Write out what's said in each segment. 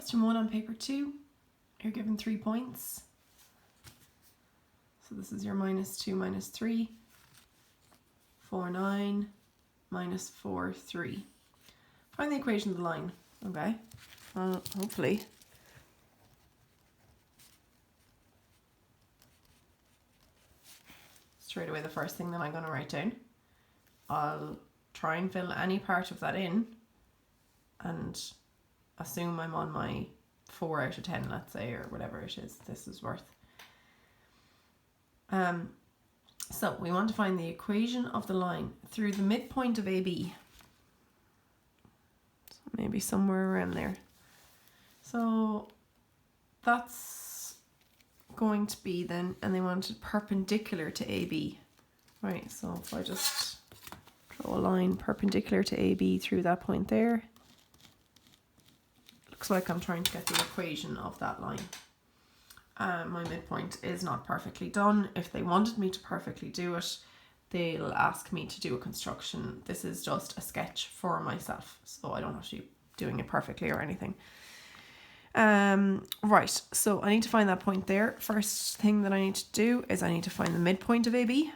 Question 1 on paper 2, you're given 3 points. So this is your -2, -3, 4, 9, -4, 3. Find the equation of the line. Okay, hopefully. Straight away the first thing that I'm going to write down. I'll try and fill any part of that in and assume I'm on my 4 out of 10, let's say, or whatever it is this is worth. So we want to find the equation of the line through the midpoint of AB. So maybe somewhere around there. So that's going to be then, and they want it perpendicular to AB. Right, so if I just draw a line perpendicular to AB through that point there, looks like I'm trying to get the equation of that line. My midpoint is not perfectly done. If they wanted me to perfectly do it, they'll ask me to do a construction. This is just a sketch for myself, so I don't have to be doing it perfectly or anything. Right, so I need to find that point there. First thing that I need to do is I need to find the midpoint of AB.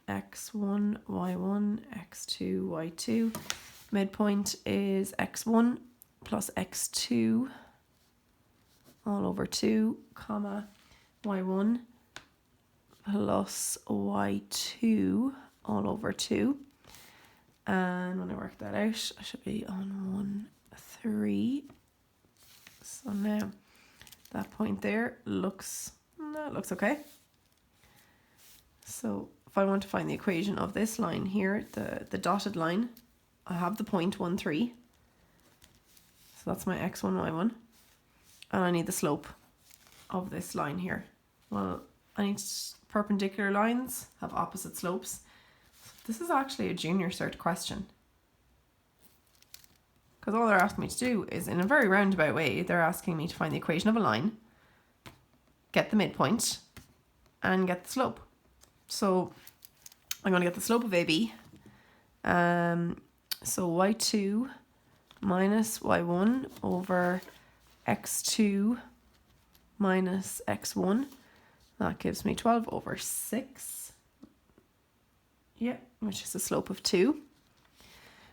X1, Y1, X2, Y2. Midpoint is X1 plus X2 all over 2, comma, Y1 plus Y2 all over 2. And when I work that out, I should be on 1, 3. So now that point there looks okay. So if I want to find the equation of this line here, the dotted line, I have the point 1, 3. So that's my X1, Y1. And I need the slope of this line here. Well, I need perpendicular lines have opposite slopes. This is actually a junior cert question. Because all they're asking me to do is, in a very roundabout way, they're asking me to find the equation of a line, get the midpoint, and get the slope. So I'm going to get the slope of AB. So Y2 minus Y1 over X2 minus X1. That gives me 12 over 6. Yeah, which is a slope of 2.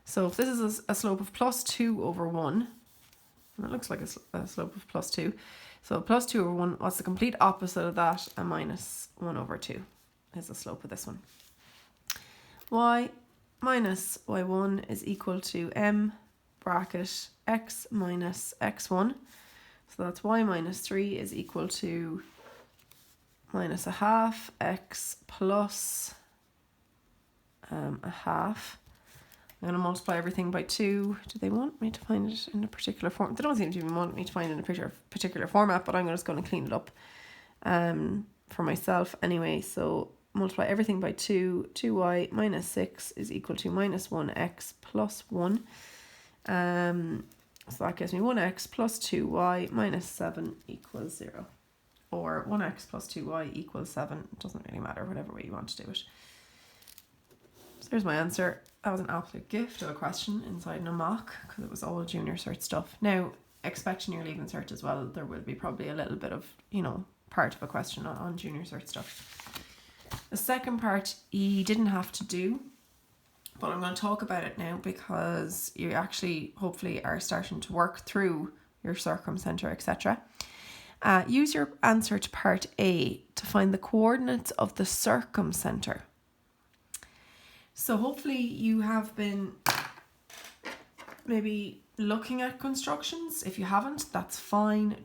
So if this is a slope of plus 2 over 1, and it looks like a slope of plus 2. So plus 2 over 1, what's the complete opposite of that? A minus 1 over 2 is the slope of this one. Y minus Y1 is equal to M bracket X minus X1. So that's Y minus 3 is equal to minus a half X plus a half. I'm going to multiply everything by 2. Do they want me to find it in a particular form? They don't seem to even want me to find it in a particular format, but I'm just going to clean it up for myself anyway. So multiply everything by 2. 2y minus 6 is equal to minus 1x plus 1. So that gives me 1x plus 2y minus 7 equals 0. Or 1x plus 2y equals 7. It doesn't really matter, whatever way you want to do it. So there's my answer. That was an absolute gift of a question inside a mock, because it was all junior cert stuff. Now, expecting your leaving cert as well, there will be probably a little bit of, part of a question on junior cert stuff. The second part you didn't have to do, but I'm going to talk about it now because you actually hopefully are starting to work through your circumcenter, etc. Use your answer to part A to find the coordinates of the circumcenter. So hopefully you have been maybe looking at constructions. If you haven't, that's fine.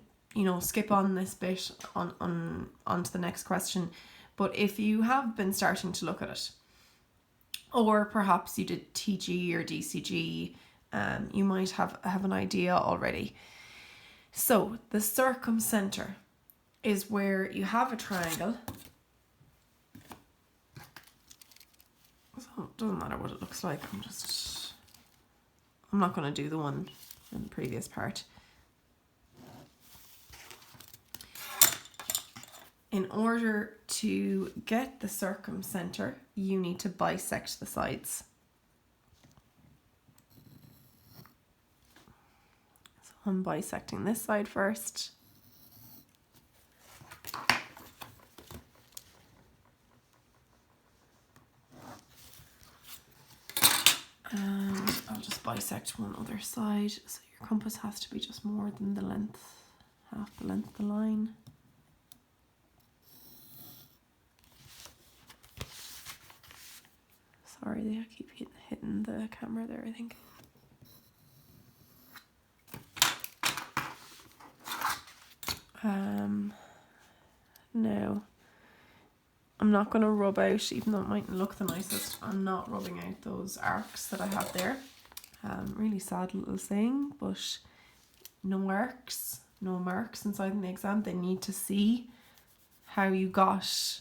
Skip on this bit on to the next question. But if you have been starting to look at it, or perhaps you did TG or DCG, you might have an idea already. So the circumcenter is where you have a triangle. So it doesn't matter what it looks like. I'm not going to do the one in the previous part. In order to get the circumcenter, you need to bisect the sides. I'm bisecting this side first. And I'll just bisect one other side. So your compass has to be just more than the length, half the length of the line. Sorry, I keep hitting the camera there, I think. Now, I'm not going to rub out, even though it mightn't look the nicest, I'm not rubbing out those arcs that I have there. Really sad little saying, but no arcs, no marks inside in the exam. They need to see how you got,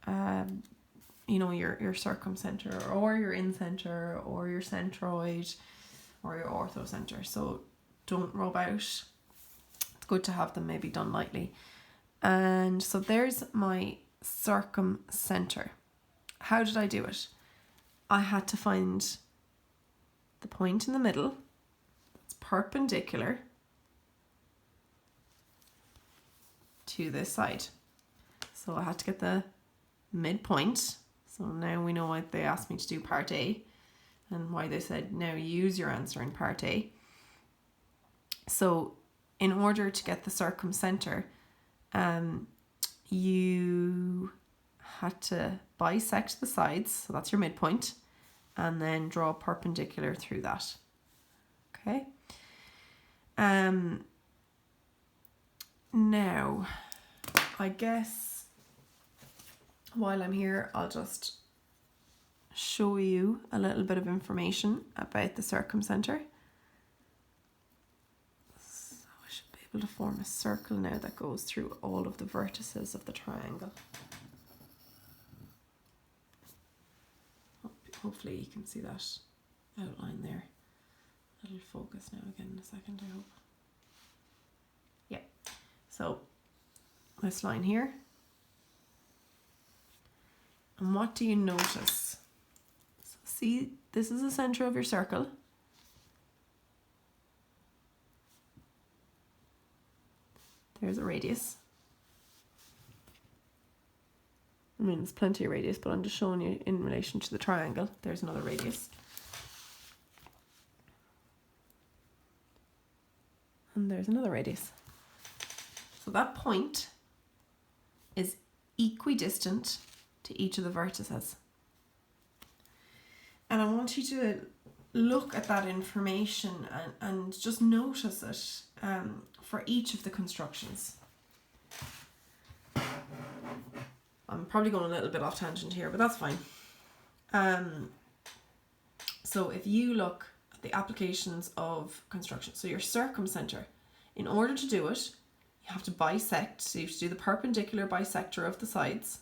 you know, your circumcenter or your in-center or your centroid or your orthocenter. So don't rub out. It's good to have them maybe done lightly. And so there's my circumcenter. How did I do it? I had to find the point in the middle that's perpendicular to this side. So I had to get the midpoint. So now we know why they asked me to do part A and why they said now use your answer in part A. So in order to get the circumcenter, you had to bisect the sides, so that's your midpoint, and then draw perpendicular through that. Okay. Now, I guess while I'm here, I'll just show you a little bit of information about the circumcenter. To form a circle now that goes through all of the vertices of the triangle. Hopefully you can see that outline there. It'll focus now again in a second, I hope. Yeah, so this line here. And what do you notice? So see, this is the center of your circle. There's a radius. I mean, there's plenty of radius, but I'm just showing you in relation to the triangle. There's another radius. And there's another radius. So that point is equidistant to each of the vertices. And I want you to look at that information and just notice it for each of the constructions. I'm probably going a little bit off tangent here, but that's fine. So if you look at the applications of construction, so your circumcenter, in order to do it, you have to bisect, so you have to do the perpendicular bisector of the sides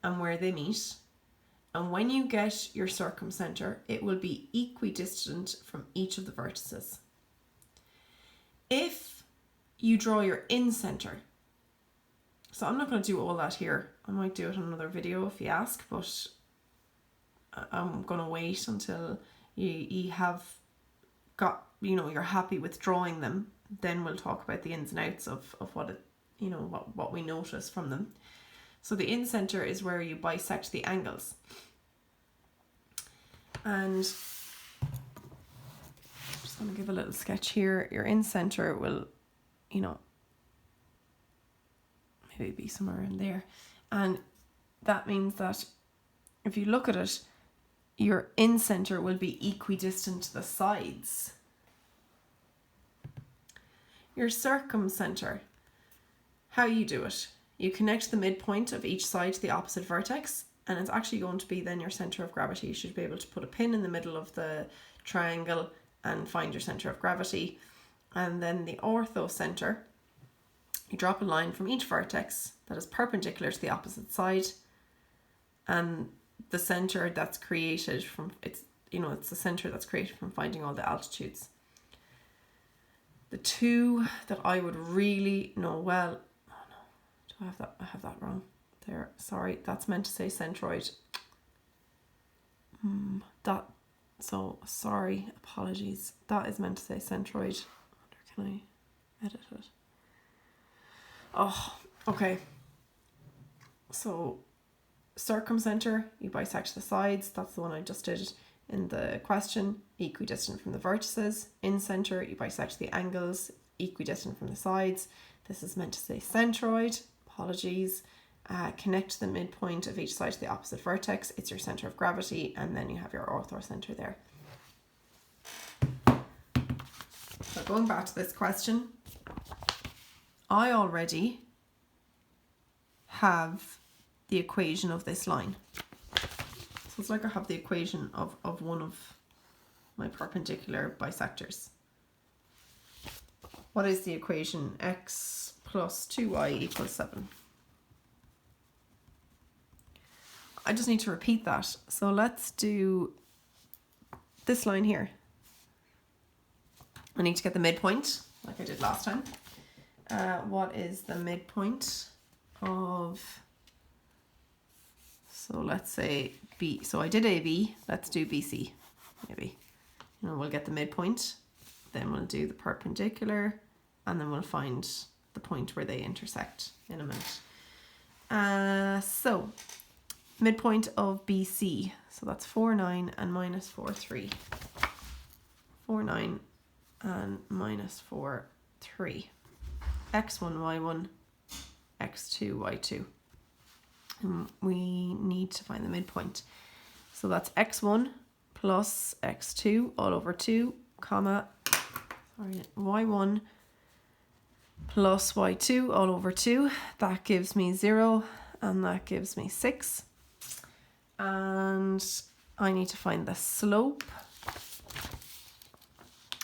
and where they meet. And when you get your circumcenter, it will be equidistant from each of the vertices. If you draw your in-center, so I'm not going to do all that here. I might do it in another video if you ask, but I'm going to wait until you have got, you know, you're happy with drawing them. Then we'll talk about the ins and outs of what it, you know, what we notice from them. So the in-center is where you bisect the angles. And I'm just going to give a little sketch here. Your in-center will, you know, maybe be somewhere in there. And that means that if you look at it, your in-center will be equidistant to the sides. Your circumcenter, how you do it, you connect the midpoint of each side to the opposite vertex, and it's actually going to be then your center of gravity. You should be able to put a pin in the middle of the triangle and find your center of gravity. And then the orthocenter, you drop a line from each vertex that is perpendicular to the opposite side, and the center that's created from, it's, you know, it's the center that's created from finding all the altitudes. The two that I would really know well, oh no, do I have that? I have that wrong there. Sorry, that's meant to say centroid. So sorry, apologies. That is meant to say centroid. Can I edit it? Oh, okay. So circumcenter, you bisect the sides. That's the one I just did in the question. Equidistant from the vertices. In center, you bisect the angles. Equidistant from the sides. This is meant to say centroid. Apologies. Connect the midpoint of each side to the opposite vertex. It's your center of gravity, and then you have your orthocenter there. So going back to this question, I already have the equation of this line. So it's like I have the equation of one of my perpendicular bisectors. What is the equation? X plus 2y equals 7. I just need to repeat that. So let's do this line here. I need to get the midpoint, like I did last time. What is the midpoint of, so let's say B. So I did AB, let's do BC, maybe. We'll get the midpoint, then we'll do the perpendicular, and then we'll find the point where they intersect in a minute. So midpoint of BC, so that's 4, 9 and minus 4, 3. 4, 9 and minus 4, 3. X1, Y1, X2, Y2. And we need to find the midpoint. So that's X1 plus X2 all over 2, comma, Y1 plus Y2 all over 2. That gives me 0, and that gives me 6. And I need to find the slope.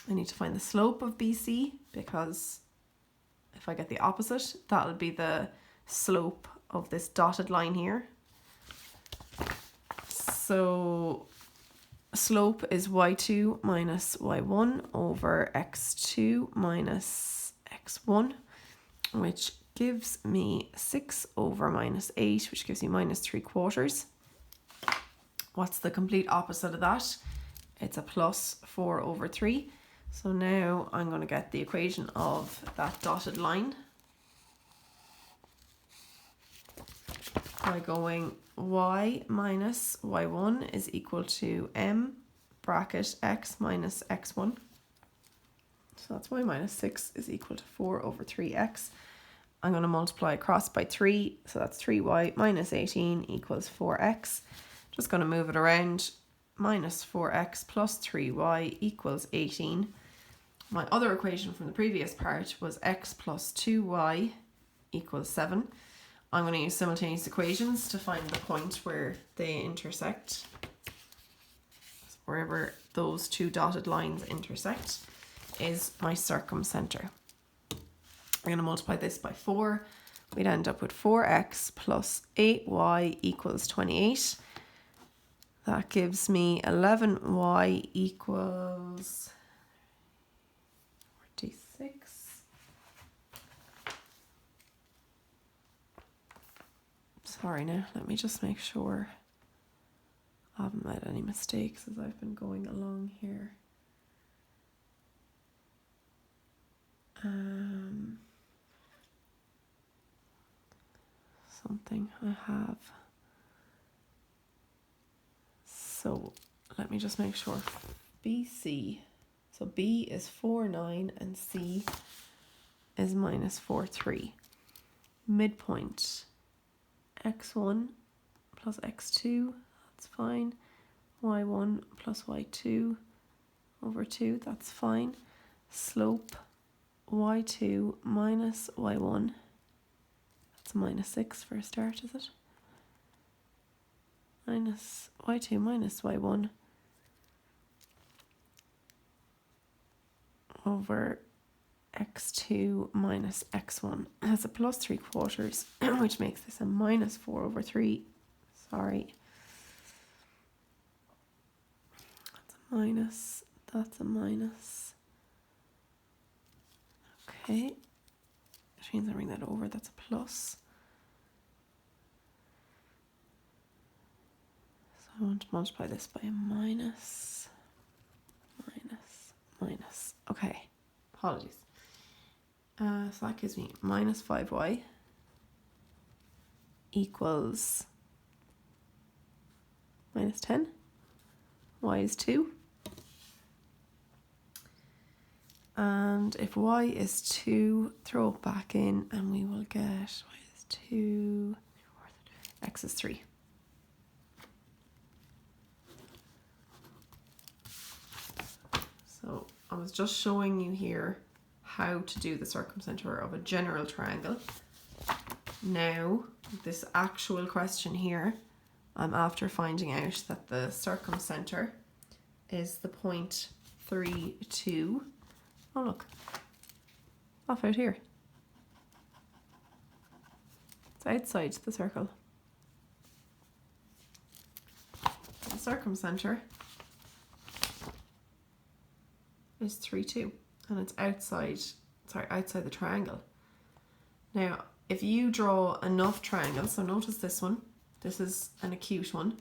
I need to find the slope of BC, because if I get the opposite, that'll be the slope of this dotted line here. So slope is y2 minus y1 over x2 minus x1, which gives me 6 over minus 8, which gives me minus 3/4. What's the complete opposite of that? It's a plus 4 over 3. So now I'm going to get the equation of that dotted line by going y minus y1 is equal to m bracket x minus x1. So that's y minus 6 is equal to 4 over 3x. I'm going to multiply across by 3, so that's 3y minus 18 equals 4x. Just going to move it around. Minus 4x plus 3y equals 18. My other equation from the previous part was x plus 2y equals 7. I'm going to use simultaneous equations to find the point where they intersect. So wherever those two dotted lines intersect is my circumcenter. I'm going to multiply this by 4. We'd end up with 4x plus 8y equals 28. That gives me 11y equals 46. Sorry now, let me just make sure I haven't made any mistakes as I've been going along here. Something I have. So let me just make sure. BC, so B is 4, 9 and C is minus 4, 3. Midpoint, x1 plus x2, that's fine. y1 plus y2 over 2, that's fine. Slope, y2 minus y1, that's minus 6 for a start, is it? Minus y2 minus y1 over x2 minus x1. That's a plus 3/4, which makes this a minus 4 over 3. Sorry. That's a minus. That's a minus. Okay. Which means I bring that over. That's a plus. I want to multiply this by a minus. minus. Okay, apologies. So that gives me minus 5y equals minus 10. Y is 2. And if y is 2, throw it back in and we will get y is 2, x is 3. So I was just showing you here how to do the circumcenter of a general triangle. Now, this actual question here, I'm after finding out that the circumcenter is the point 3, 2. Oh look, off out here. It's outside the circle. The circumcenter is 3, 2, and it's outside the triangle. Now, if you draw enough triangles, so notice this one, this is an acute one.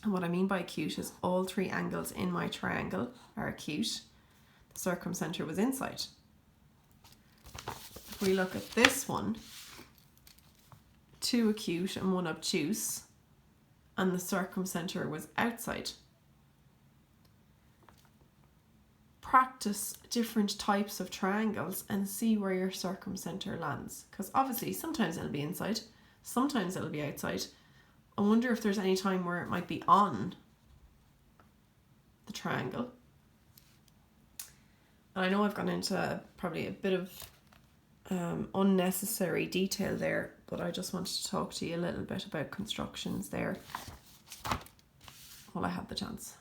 And what I mean by acute is all 3 angles in my triangle are acute. The circumcenter was inside. If we look at this one, 2 acute and 1 obtuse, and the circumcenter was outside. Practice different types of triangles and see where your circumcenter lands, because obviously sometimes it'll be inside, sometimes it'll be outside. I wonder if there's any time where it might be on the triangle. And I know I've gone into probably a bit of unnecessary detail there, but I just wanted to talk to you a little bit about constructions there while I had the chance.